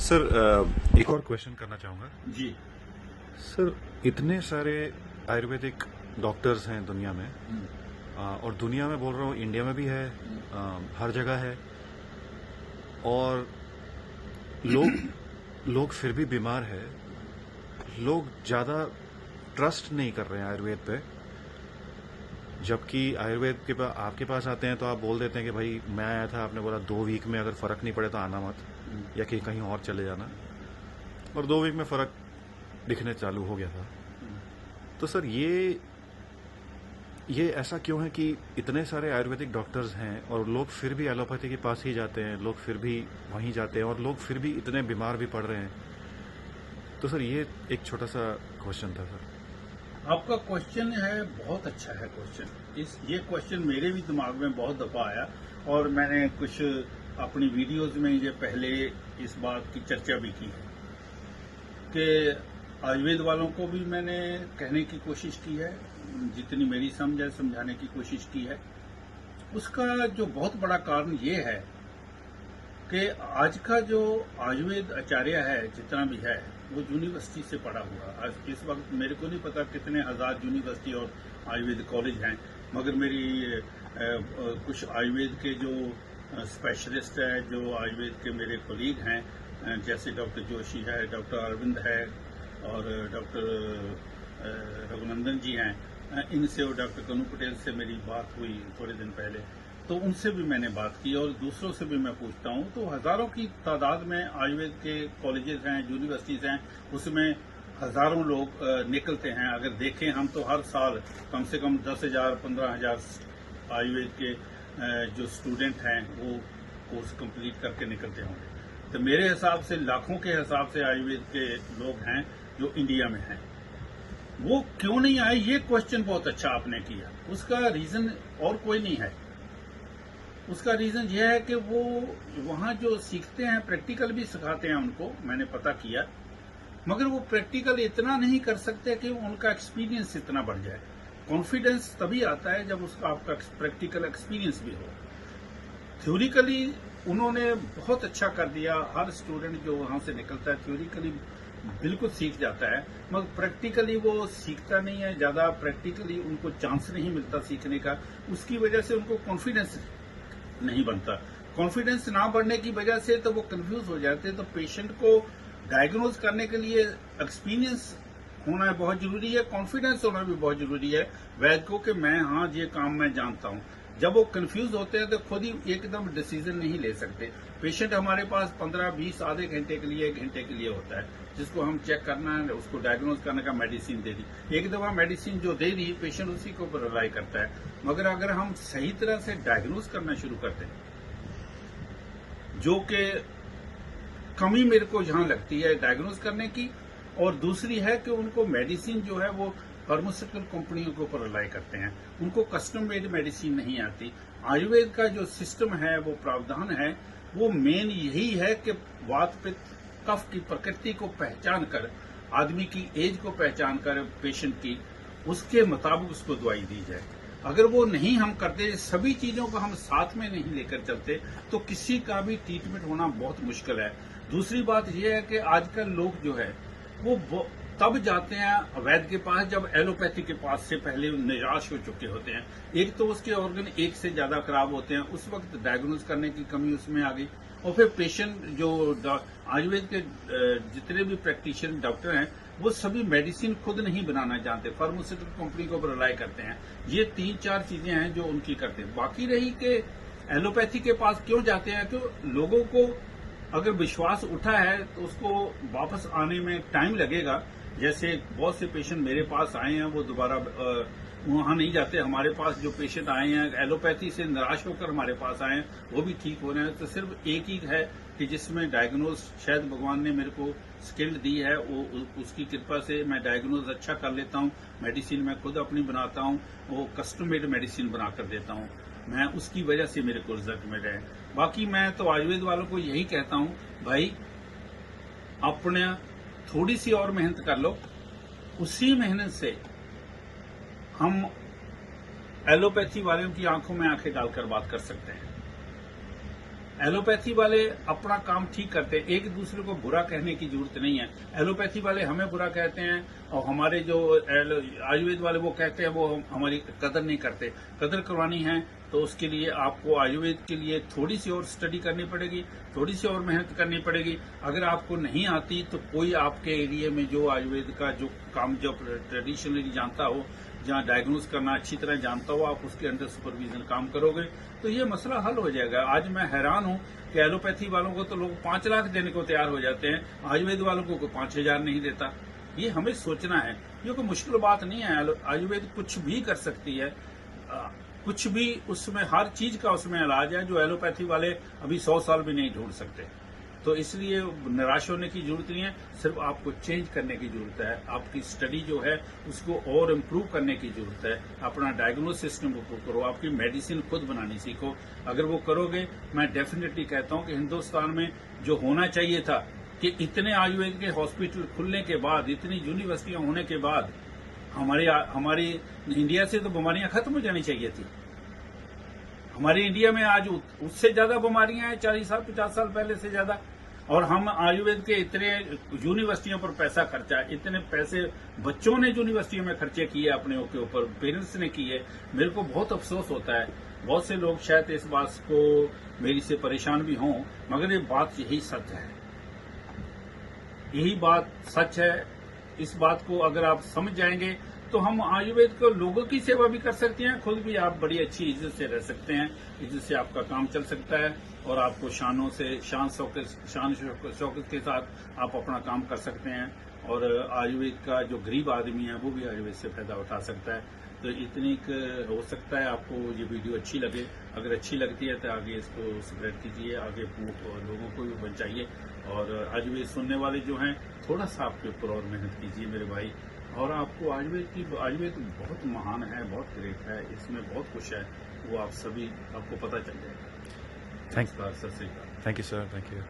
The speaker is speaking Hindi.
सर एक और क्वेश्चन करना चाहूँगा। जी। सर इतने सारे आयुर्वेदिक डॉक्टर्स हैं दुनिया में, और दुनिया में बोल रहा हूँ, इंडिया में भी है, हर जगह है, और लोग लोग फिर भी बीमार है। लोग ज़्यादा ट्रस्ट नहीं कर रहे हैं आयुर्वेद पे, जबकि आयुर्वेद के पास आपके पास आते हैं तो आप बोल देते हैं कि भाई मैं आया था, आपने बोला 2 वीक में अगर फ़र्क नहीं पड़े तो आना मत, या कि कहीं और चले जाना, और 2 वीक में फ़र्क दिखने चालू हो गया था। तो सर ये ऐसा क्यों है कि इतने सारे आयुर्वेदिक डॉक्टर्स हैं और लोग फिर भी एलोपैथी के पास ही जाते हैं, लोग फिर भी वहीं जाते हैं, और लोग फिर भी इतने बीमार भी पड़ रहे हैं? तो सर ये एक छोटा सा क्वेश्चन था सर। आपका क्वेश्चन है, बहुत अच्छा है क्वेश्चन। ये क्वेश्चन मेरे भी दिमाग में बहुत दफा आया और मैंने कुछ अपनी वीडियोस में ये पहले इस बात की चर्चा भी की है कि आयुर्वेद वालों को भी मैंने कहने की कोशिश की है, जितनी मेरी समझ है समझाने की कोशिश की है। उसका जो बहुत बड़ा कारण ये है कि आज का जो आयुर्वेद आचार्य है, जितना भी है, वो यूनिवर्सिटी से पढ़ा हुआ। आज इस वक्त मेरे को नहीं पता कितने हजार यूनिवर्सिटी और आयुर्वेद कॉलेज हैं, मगर मेरी कुछ आयुर्वेद के जो स्पेशलिस्ट है, जो आयुर्वेद के मेरे कोलीग हैं, जैसे डॉक्टर जोशी है, डॉक्टर अरविंद है और डॉक्टर रघुनंदन जी हैं, इनसे और डॉक्टर कनू पटेल से मेरी बात हुई थोड़े दिन पहले, तो उनसे भी मैंने बात की और दूसरों से भी मैं पूछता हूं। तो हजारों की तादाद में आयुर्वेद के कॉलेजेस हैं, यूनिवर्सिटीज हैं, उसमें हजारों लोग निकलते हैं। अगर देखें हम तो हर साल कम से कम 10,000 15,000 आयुर्वेद के जो स्टूडेंट हैं वो कोर्स कंप्लीट करके निकलते होंगे। तो मेरे हिसाब से लाखों के हिसाब से आयुर्वेद के लोग हैं जो इंडिया में हैं। वो क्यों नहीं आए, ये क्वेश्चन बहुत अच्छा आपने किया। उसका रीजन और कोई नहीं है। उसका रीजन यह है कि वो वहां जो सीखते हैं, प्रैक्टिकल भी सिखाते हैं उनको, मैंने पता किया, मगर वो प्रैक्टिकल इतना नहीं कर सकते कि उनका एक्सपीरियंस इतना बढ़ जाए। कॉन्फिडेंस तभी आता है जब उसका आपका प्रैक्टिकल एक्सपीरियंस भी हो। थ्योरिकली उन्होंने बहुत अच्छा कर दिया, हर स्टूडेंट जो वहां से निकलता है थ्योरिकली बिल्कुल सीख जाता है, मगर प्रैक्टिकली वो सीखता नहीं है। ज्यादा प्रैक्टिकली उनको चांस नहीं मिलता सीखने का, उसकी वजह से उनको कॉन्फिडेंस नहीं बनता। कॉन्फिडेंस ना बढ़ने की वजह से तो वो कंफ्यूज हो जाते हैं। तो पेशेंट को डायग्नोज करने के लिए एक्सपीरियंस होना बहुत जरूरी है, कॉन्फिडेंस होना भी बहुत जरूरी है वैद्य को कि मैं हाँ ये काम मैं जानता हूं। जब वो कंफ्यूज होते हैं तो खुद ही एकदम डिसीजन नहीं ले सकते। पेशेंट हमारे पास 15-20 आधे घंटे के लिए 1 घंटे के लिए होता है, जिसको हम चेक करना है, उसको डायग्नोज करने का मेडिसिन दे दी। एक दफा मेडिसिन जो दे दी, पेशेंट उसी को रिलाई करता है। मगर अगर हम सही तरह से डायग्नोज करना शुरू करते हैं, जो कि कमी मेरे को यहां लगती है डायग्नोज करने की, और दूसरी है कि उनको मेडिसिन जो है वो फार्मास्यूटिकल कंपनियों के ऊपर रिलाई करते हैं, उनको कस्टम मेड मेडिसिन नहीं आती। आयुर्वेद का जो सिस्टम है, वो प्रावधान है, वो मेन यही है कि वात पित्त कफ की प्रकृति को पहचान कर, आदमी की एज को पहचान कर पेशेंट की, उसके मुताबिक उसको दवाई दी जाए। अगर वो नहीं हम करते, सभी चीजों को हम साथ में नहीं लेकर चलते, तो किसी का भी ट्रीटमेंट होना बहुत मुश्किल है। दूसरी बात यह है कि आजकल लोग जो है वो तब जाते हैं वैद्य के पास जब एलोपैथी के पास से पहले निराश हो चुके होते हैं। एक तो उसके ऑर्गन एक से ज्यादा खराब होते हैं, उस वक्त डायग्नोज करने की कमी उसमें आ गई, और फिर पेशेंट जो आयुर्वेद के जितने भी प्रैक्टिशनर डॉक्टर हैं, वो सभी मेडिसिन खुद नहीं बनाना जानते, फार्मास्यूटिकल कंपनी को रिलाई करते हैं। ये 3-4 चीजें हैं जो उनकी करते हैं। बाकी रही कि एलोपैथी के पास क्यों जाते हैं, क्यों लोगों को अगर विश्वास उठा है तो उसको वापस आने में टाइम लगेगा। जैसे बहुत से पेशेंट मेरे पास आए हैं, वो दोबारा वहां नहीं जाते। हमारे पास जो पेशेंट आए हैं एलोपैथी से निराश होकर हमारे पास आए हैं, वो भी ठीक हो रहे हैं। तो सिर्फ एक ही है कि जिसमें डायग्नोज शायद भगवान ने मेरे को स्किल्ड दी है, वो उसकी कृपा से मैं डायग्नोज अच्छा कर लेता हूँ। मेडिसिन मैं खुद अपनी बनाता हूँ, वो कस्टम मेड मेडिसिन बनाकर देता हूँ, मैं उसकी वजह से मेरे को रिजल्ट मिल रहे हैं। बाकी मैं तो आयुर्वेद वालों को यही कहता हूं, भाई अपने थोड़ी सी और मेहनत कर लो, उसी मेहनत से हम एलोपैथी वालों की आंखों में आंखें डालकर बात कर सकते हैं। एलोपैथी वाले अपना काम ठीक करते हैं, एक दूसरे को बुरा कहने की जरूरत नहीं है। एलोपैथी वाले हमें बुरा कहते हैं और हमारे जो आयुर्वेद वाले वो कहते हैं वो हमारी कदर नहीं करते। कदर करवानी है तो उसके लिए आपको आयुर्वेद के लिए थोड़ी सी और स्टडी करनी पड़ेगी, थोड़ी सी और मेहनत करनी पड़ेगी। अगर आपको नहीं आती तो कोई आपके एरिया में जो आयुर्वेद का जो काम जो ट्रेडिशनली जानता हो, जहां डायग्नोज करना अच्छी तरह जानता हो, आप उसके अंडर सुपरविजन काम करोगे तो ये मसला हल हो जाएगा। आज मैं हैरान हूं कि एलोपैथी वालों को तो लोग 5 लाख देने को तैयार हो जाते हैं, आयुर्वेद वालों को 5,000 नहीं देता। ये हमें सोचना है, ये कोई मुश्किल बात नहीं है। आयुर्वेद कुछ भी कर सकती है, कुछ भी उसमें, हर चीज का उसमें इलाज है जो एलोपैथी वाले अभी 100 साल भी नहीं ढूंढ सकते। तो इसलिए निराश होने की जरूरत नहीं है, सिर्फ आपको चेंज करने की जरूरत है। आपकी स्टडी जो है उसको और इम्प्रूव करने की जरूरत है। अपना डायग्नोसिस सिस्टम इम्प्रूव करो, आपकी मेडिसिन खुद बनानी सीखो। अगर वो करोगे, मैं डेफिनेटली कहता हूं कि हिंदुस्तान में जो होना चाहिए था कि इतने आयुर्वेद के हॉस्पिटल खुलने के बाद, इतनी यूनिवर्सिटियां होने के बाद हमारी इंडिया से तो बीमारियां खत्म हो जानी चाहिए थी। हमारे इंडिया में आज उससे ज्यादा बीमारियां हैं 40 साल 50 साल पहले से ज्यादा, और हम आयुर्वेद के इतने यूनिवर्सिटियों पर पैसा खर्चा, इतने पैसे बच्चों ने यूनिवर्सिटियों में खर्चे किए अपने के ऊपर, पेरेंट्स ने किए। मेरे को बहुत अफसोस होता है। बहुत से लोग शायद इस बात को मेरी से परेशान भी हों, मगर ये बात यही सच है, यही बात सच है। इस बात को अगर आप समझ जाएंगे तो हम आयुर्वेद को लोगों की सेवा भी कर सकते हैं, खुद भी आप बड़ी अच्छी इज्जत से रह सकते हैं। इज्जत से आपका काम चल सकता है और आपको शान शौकत के साथ आप अपना काम कर सकते हैं। और आयुर्वेद का जो गरीब आदमी है वो भी आयुर्वेद से फायदा उठा सकता है। तो इतनी हो सकता है आपको ये वीडियो अच्छी लगे। अगर अच्छी लगती है तो आगे इसको स्प्रेड कीजिए, आगे लोगों को भी पहुंचाइए। और आयुर्वेद सुनने वाले जो हैं, थोड़ा सा आपके ऊपर और मेहनत कीजिए मेरे भाई। और आपको आयुर्वेद बहुत महान है, बहुत ग्रेट है, इसमें बहुत कुछ है, वो आप सभी आपको पता चल जाएगा। थैंक नमस्कार, सत श्री अकाल। You sir, thank you.